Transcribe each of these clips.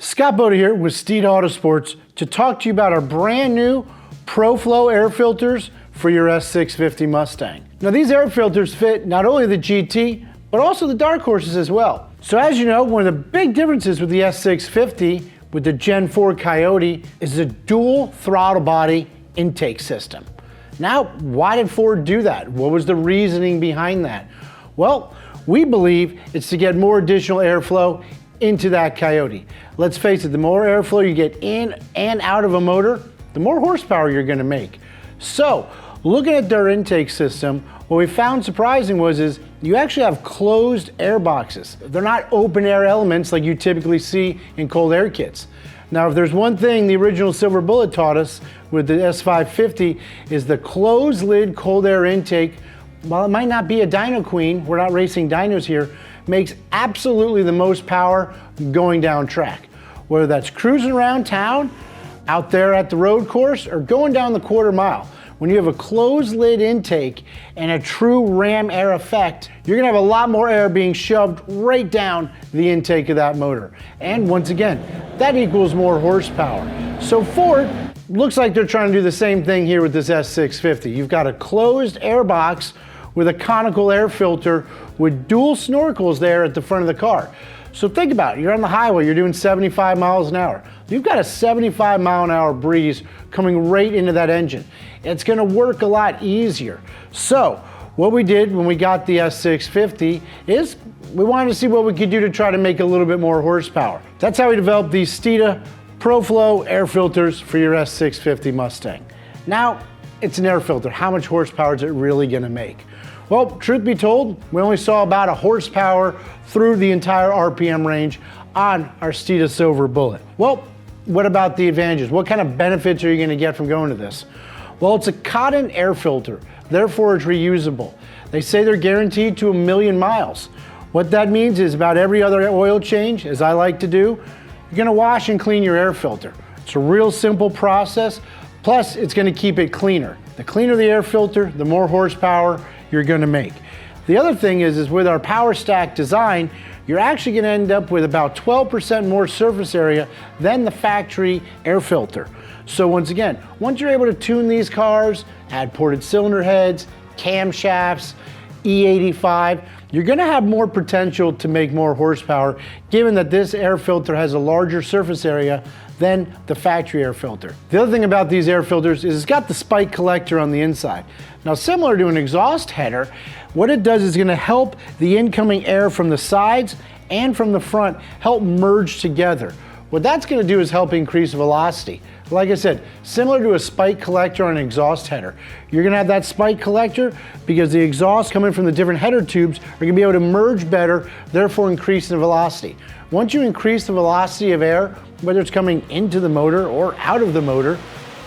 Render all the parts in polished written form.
Scott Boda here with Steeda Autosports to talk to you about our brand new ProFlow air filters for your S650 Mustang. Now these air filters fit not only the GT, but also the Darkhorses as well. So as you know, one of the big differences with the S650 with the Gen 4 Coyote is the dual throttle body intake system. Now, why did Ford do that? What was the reasoning behind that? Well, we believe it's to get more additional airflow into that Coyote. Let's face it, the more airflow you get in and out of a motor, the more horsepower you're gonna make. So, looking at their intake system, what we found surprising is you actually have closed air boxes. They're not open air elements like you typically see in cold air kits. Now, if there's one thing the original Silver Bullet taught us with the S550 is the closed lid cold air intake, while it might not be a dyno queen, we're not racing dynos here, makes absolutely the most power going down track. Whether that's cruising around town, out there at the road course, or going down the quarter mile. When you have a closed lid intake and a true ram air effect, you're gonna have a lot more air being shoved right down the intake of that motor. And once again, that equals more horsepower. So Ford looks like they're trying to do the same thing here with this S650. You've got a closed air box with a conical air filter with dual snorkels there at the front of the car. So think about it, you're on the highway, you're doing 75 miles an hour. You've got a 75 mile an hour breeze coming right into that engine. It's gonna work a lot easier. So what we did when we got the S650 is we wanted to see what we could do to try to make a little bit more horsepower. That's how we developed these Steeda ProFlow air filters for your S650 Mustang. Now, it's an air filter. How much horsepower is it really gonna make? Well, truth be told, we only saw about a horsepower through the entire RPM range on our Steeda Silver Bullet. Well, what about the advantages? What kind of benefits are you gonna get from going to this? Well, it's a cotton air filter, therefore it's reusable. They say they're guaranteed to 1,000,000 miles. What that means is about every other oil change, as I like to do, you're gonna wash and clean your air filter. It's a real simple process, plus it's gonna keep it cleaner. The cleaner the air filter, the more horsepower you're gonna make. The other thing is with our power stack design, you're actually gonna end up with about 12% more surface area than the factory air filter. So once again, once you're able to tune these cars, add ported cylinder heads, camshafts, E85, you're gonna have more potential to make more horsepower, given that this air filter has a larger surface area than the factory air filter. The other thing about these air filters is it's got the spike collector on the inside. Now, similar to an exhaust header, what it does is gonna help the incoming air from the sides and from the front help merge together. What that's gonna do is help increase velocity. Like I said, similar to a spike collector on an exhaust header. You're gonna have that spike collector because the exhaust coming from the different header tubes are gonna be able to merge better, therefore increasing the velocity. Once you increase the velocity of air, whether it's coming into the motor or out of the motor,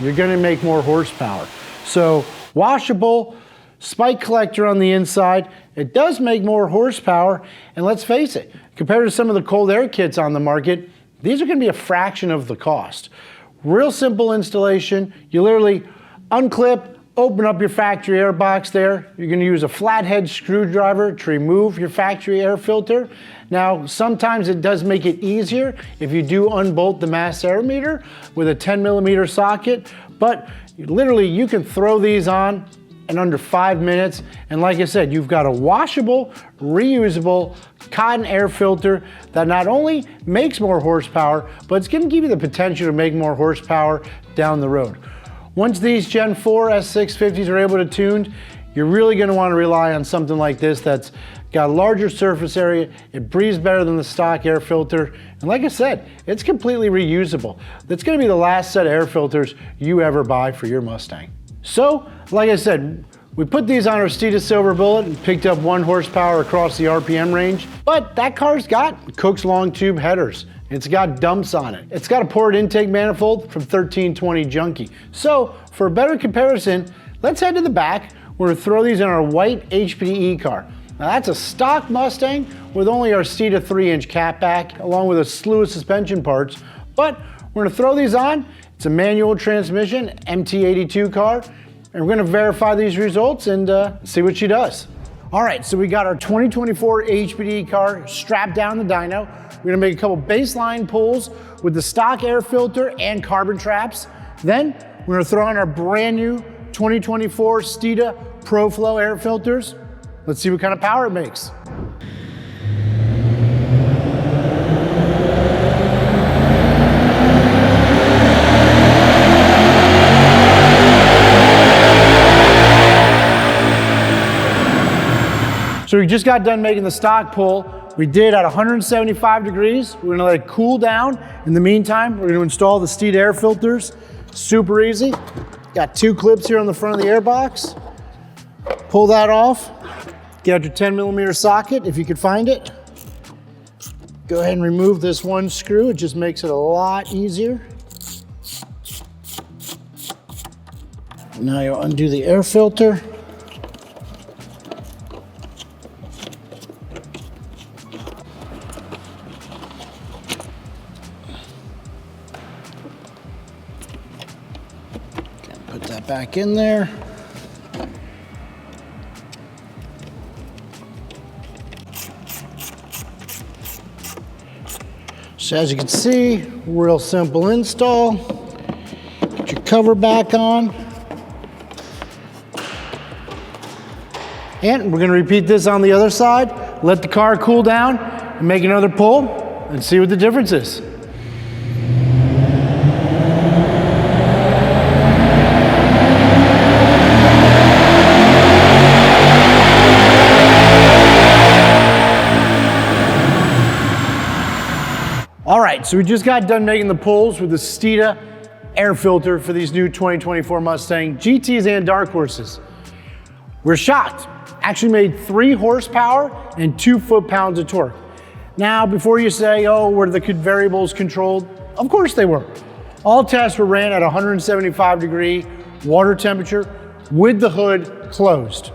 you're gonna make more horsepower. So washable, spike collector on the inside, it does make more horsepower, and let's face it, compared to some of the cold air kits on the market, these are gonna be a fraction of the cost. Real simple installation. You literally unclip, open up your factory air box there. You're gonna use a flathead screwdriver to remove your factory air filter. Now, sometimes it does make it easier if you do unbolt the mass air meter with a 10mm socket, but literally you can throw these on in under 5 minutes. And like I said, you've got a washable, reusable cotton air filter that not only makes more horsepower, but it's gonna give you the potential to make more horsepower down the road. Once these Gen 4 S650s are able to tune, you're really gonna wanna rely on something like this that's got a larger surface area, it breathes better than the stock air filter, and like I said, it's completely reusable. That's gonna be the last set of air filters you ever buy for your Mustang. So, like I said, we put these on our Steeda Silver Bullet and picked up 1 horsepower across the RPM range, but that car's got Cook's long tube headers. It's got dumps on it. It's got a ported intake manifold from 1320 Junkie. So, for a better comparison, let's head to the back. We're gonna throw these in our white HPDE car. Now that's a stock Mustang with only our Steeda 3-inch catback, along with a slew of suspension parts, but we're gonna throw these on. It's a manual transmission, MT82 car, and we're gonna verify these results and see what she does. All right, so we got our 2024 HPDE car strapped down the dyno. We're gonna make a couple baseline pulls with the stock air filter and carbon traps. Then we're gonna throw on our brand new 2024 Steeda ProFlow Air Filters. Let's see what kind of power it makes. So we just got done making the stock pull. We did at 175 degrees. We're gonna let it cool down. In the meantime, we're gonna install the Steeda air filters. Super easy. Got 2 clips here on the front of the air box. Pull that off. Get out your 10mm socket if you could find it. Go ahead and remove this one screw. It just makes it a lot easier. Now you'll undo the air filter. Put that back in there. So as you can see, real simple install. Get your cover back on. And we're gonna repeat this on the other side. Let the car cool down and make another pull and see what the difference is. All right, so we just got done making the pulls with the Steeda air filter for these new 2024 Mustang GTs and Darkhorses. We're shocked. Actually made 3 horsepower and 2 foot-pounds of torque. Now, before you say, oh, were the variables controlled? Of course they were. All tests were ran at 175 degree water temperature with the hood closed.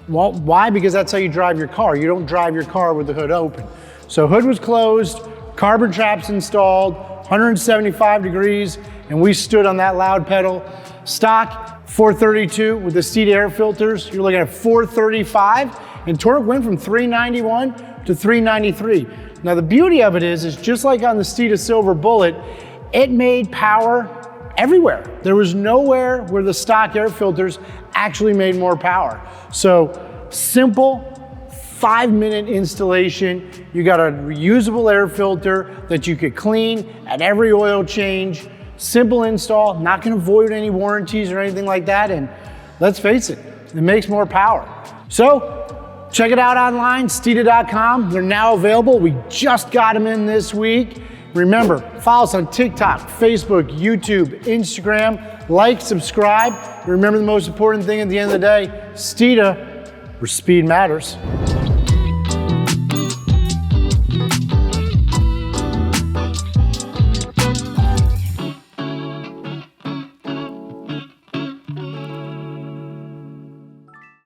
Well, why? Because that's how you drive your car. You don't drive your car with the hood open. So hood was closed, carbon traps installed, 175 degrees, and we stood on that loud pedal. Stock 432 with the Steeda air filters, you're looking at 435, and torque went from 391 to 393. Now the beauty of it is just like on the Steeda Silver Bullet, it made power everywhere. There was nowhere where the stock air filters actually made more power. So simple, 5-minute installation. You got a reusable air filter that you could clean at every oil change. Simple install, not gonna void any warranties or anything like that. And let's face it, it makes more power. So check it out online, Steeda.com. They're now available. We just got them in this week. Remember, follow us on TikTok, Facebook, YouTube, Instagram. Like, subscribe. Remember the most important thing at the end of the day, Steeda, where speed matters.